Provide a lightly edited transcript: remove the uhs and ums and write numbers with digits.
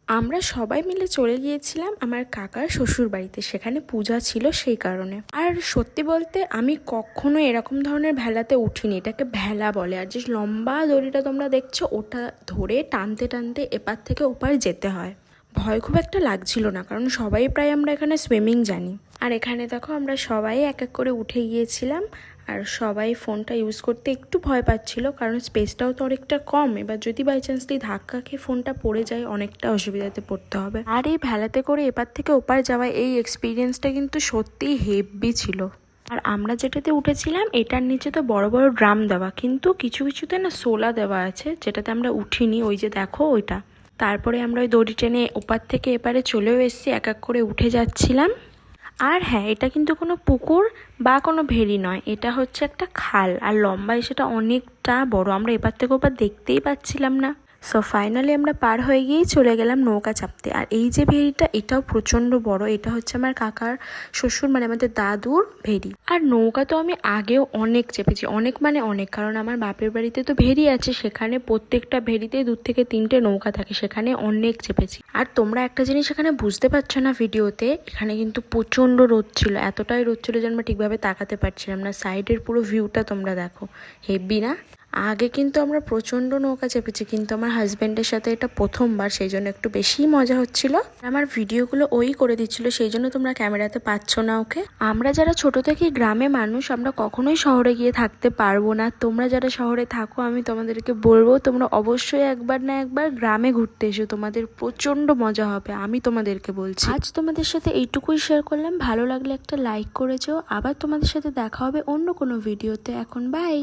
আমরা সবাই মিলে চলে গিয়েছিলাম আমার কাকার শ্বশুর বাড়িতে, সেখানে পূজা ছিল সেই কারণে। আর সত্যি বলতে আমি কখনো এরকম ধরনের ভেলাতে উঠিনি, এটাকে ভেলা বলে। আর যে লম্বা দড়িটা তোমরা দেখছো ওটা ধরে টানতে টানতে এপার থেকে ওপার যেতে হয়। ভয় খুব একটা লাগছিল না, কারণ সবাই প্রায় আমরা এখানে সুইমিং জানি। আর এখানে দেখো আমরা সবাই এক এক করে উঠে গিয়েছিলাম, আর সবাই ফোনটা ইউজ করতে একটু ভয় পাচ্ছিল, কারণ স্পেসটাও তো অনেকটা কম। এবার যদি বাই চান্সলি ধাক্কা খেয়ে ফোনটা পড়ে যায় অনেকটা অসুবিধাতে পড়তে হবে। আর এই ভেলাতে করে এপার থেকে ওপার যাওয়া এই এক্সপিরিয়েন্সটা কিন্তু সত্যিই হেভি ছিল। আর আমরা যেটাতে উঠেছিলাম এটার নিচে তো বড় বড় ড্রাম দেওয়া, কিন্তু কিছু কিছুতে না সোলা দেওয়া আছে, যেটাতে আমরা উঠিনি। ওই যে দেখো ওইটা। তারপরে আমরা ওই দড়ি টেনে ওপার থেকে এপারে চলেও এসেছি, এক এক করে উঠে যাচ্ছিলাম। আর হ্যাঁ, এটা কিন্তু কোনো পুকুর বা কোনো ভেরি নয়, এটা হচ্ছে একটা খাল। আর লম্বায় সেটা অনেকটা বড়, আমরা এপার থেকে ওপার দেখতেই পাচ্ছিলাম না। সো ফাইনালি আমরা পার হয়ে গিয়েই চলে গেলাম নৌকা চাপতে। আর এই যে ভেরিটা এটাও প্রচণ্ড বড়, এটা হচ্ছে আমার কাকার শ্বশুর মানে আমাদের দাদুর ভেরি। আর নৌকা তো আমি আগেও অনেক চেপেছি, অনেক মানে অনেক, কারণ আমার বাপের বাড়িতে তো ভেরি আছে, সেখানে প্রত্যেকটা ভেরিতে 2 থেকে 3টে নৌকা থাকে, সেখানে অনেক চেপেছি। আর তোমরা একটা জিনিস এখানে বুঝতে পারছো না ভিডিওতে, এখানে কিন্তু প্রচণ্ড রোদ ছিল, এতটাই রোদ ছিল যে আমরা ঠিকভাবে তাকাতে পারছিলাম না। সাইডের পুরো ভিউটা তোমরা দেখো, হেভি না? আগে কিন্তু আমরা প্রচণ্ড নৌকা চেপেছি, কিন্তু আমার হাজব্যান্ডের সাথে এটা প্রথমবার, সেই জন্য একটু বেশিই মজা হচ্ছিল। আমার ভিডিওগুলো ওই করে দিচ্ছিল, সেই জন্য তোমরা ক্যামেরাতে পাচ্ছ না ওকে। আমরা যারা ছোট থেকে গ্রামে মানুষ, আমরা কখনোই শহরে গিয়ে থাকতে পারবো না। তোমরা যারা শহরে থাকো আমি তোমাদেরকে বলবো তোমরা অবশ্যই একবার না একবার গ্রামে ঘুরতে এসো, তোমাদের প্রচণ্ড মজা হবে, আমি তোমাদেরকে বলছি। আজ তোমাদের সাথে এইটুকুই শেয়ার করলাম, ভালো লাগলে একটা লাইক করে যেও। আবার তোমাদের সাথে দেখা হবে অন্য কোনো ভিডিওতে। এখন বাই।